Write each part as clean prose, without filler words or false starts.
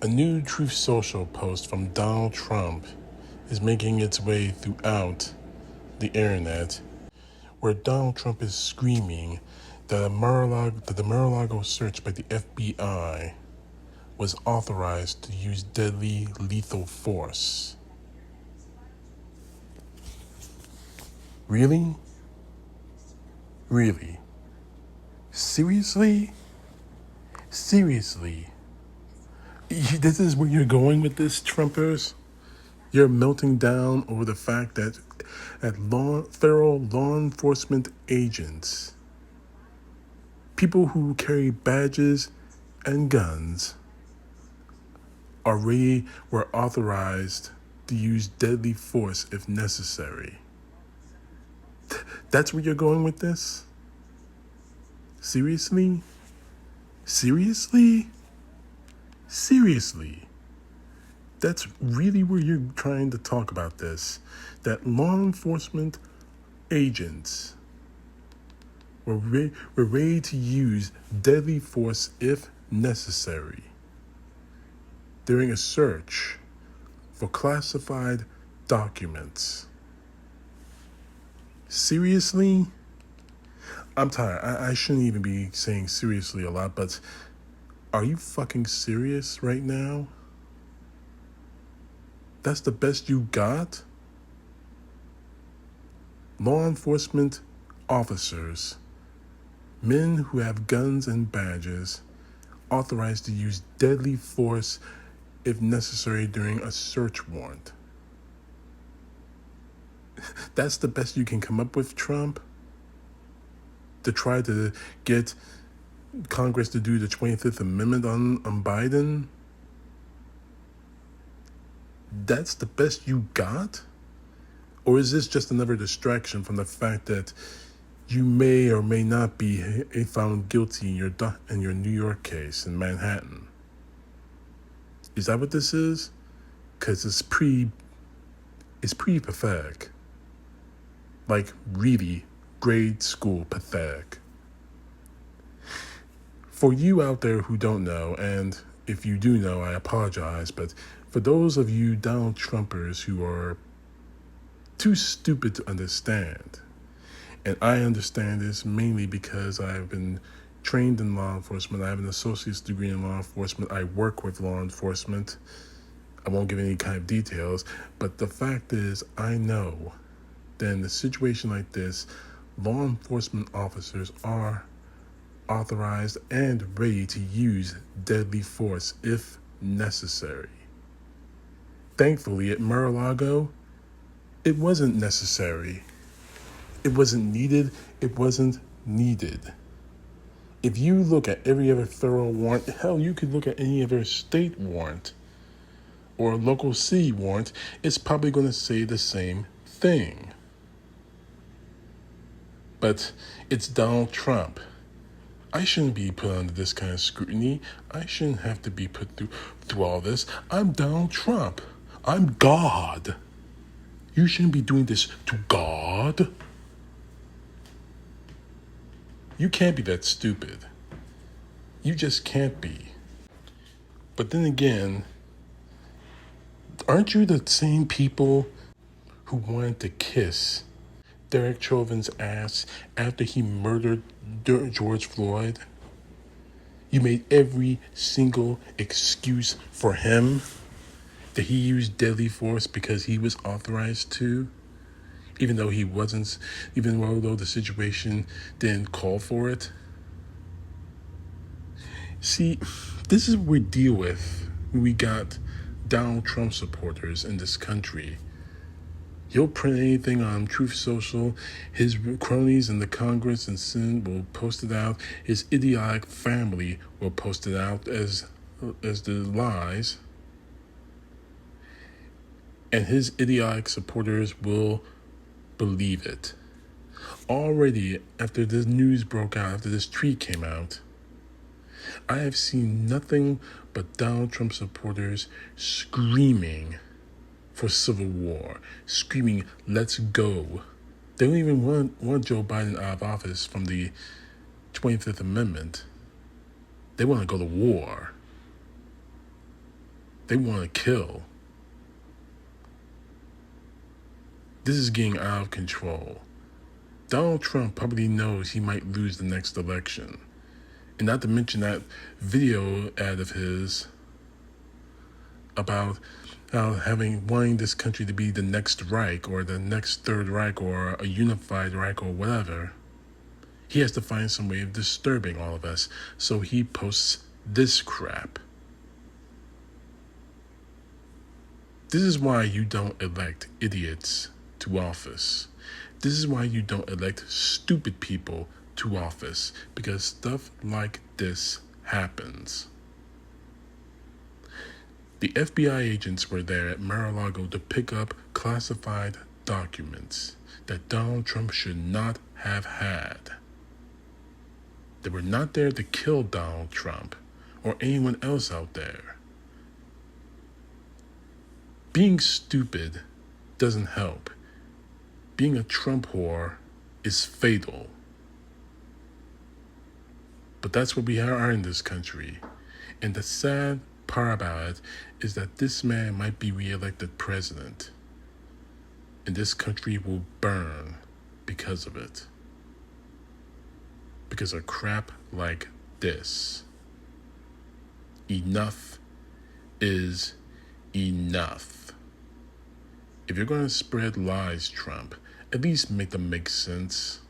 A new Truth Social post from Donald Trump is making its way throughout the internet, where Donald Trump is screaming that the Mar A Lago search by the FBI was authorized to use deadly lethal force. Really? Really? Seriously? Seriously? This is where you're going with this, Trumpers? You're melting down over the fact that federal law enforcement agents, people who carry badges and guns, were authorized to use deadly force if necessary. That's where you're going with this? Seriously? Seriously? Seriously? That's really where you're trying to talk about this. That law enforcement agents were ready to use deadly force if necessary during a search for classified documents. Seriously? I'm tired. I shouldn't even be saying seriously a lot, but are you fucking serious right now? That's the best you got? Law enforcement officers, men who have guns and badges, authorized to use deadly force if necessary during a search warrant. That's the best you can come up with, Trump? To try to get Congress to do the 25th Amendment on Biden? That's the best you got? Or is this just another distraction from the fact that you may or may not be found guilty in your New York case in Manhattan? Is that what this is? Because it's pretty pathetic. Like, really, grade school pathetic. For you out there who don't know, and if you do know, I apologize, but for those of you Donald Trumpers who are too stupid to understand, and I understand this mainly because I've been trained in law enforcement, I have an associate's degree in law enforcement, I work with law enforcement, I won't give any kind of details, but the fact is, I know that in a situation like this, law enforcement officers are authorized and ready to use deadly force if necessary. Thankfully, at Mar A Lago, it wasn't necessary. It wasn't needed. It wasn't needed. If you look at every other federal warrant, hell, you could look at any other state warrant or local city warrant, it's probably going to say the same thing. But it's Donald Trump. I shouldn't be put under this kind of scrutiny. I shouldn't have to be put through all this. I'm Donald Trump. I'm God. You shouldn't be doing this to God. You can't be that stupid. You just can't be. But then again, aren't you the same people who wanted to kiss Derek Chauvin's ass after he murdered George Floyd? You made every single excuse for him that he used deadly force because he was authorized to, even though the situation didn't call for it. See, this is what we deal with when we got Donald Trump supporters in this country. He'll print anything on Truth Social. His cronies in the Congress and Senate will post it out. His idiotic family will post it out as the lies. And his idiotic supporters will believe it. Already, after this news broke out, after this tweet came out, I have seen nothing but Donald Trump supporters screaming for civil war, screaming, let's go. They don't even want Joe Biden out of office from the 25th Amendment. They want to go to war. They want to kill. This is getting out of control. Donald Trump probably knows he might lose the next election. And not to mention that video ad of his about wanting this country to be the next Reich or the next Third Reich or a unified Reich or whatever. He has to find some way of disturbing all of us, so he posts this crap. This is why you don't elect idiots to office. This is why you don't elect stupid people to office, because stuff like this happens. The FBI agents were there at Mar A Lago to pick up classified documents that Donald Trump should not have had. They were not there to kill Donald Trump or anyone else out there. Being stupid doesn't help. Being a Trump whore is fatal. But that's what we are in this country. And the sad part about it is that this man might be reelected president. And this country will burn because of it. Because of crap like this. Enough is enough. If you're going to spread lies, Trump, at least make them make sense.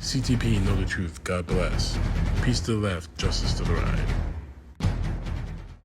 CTP, know the truth. God bless. Peace to the left, justice to the right.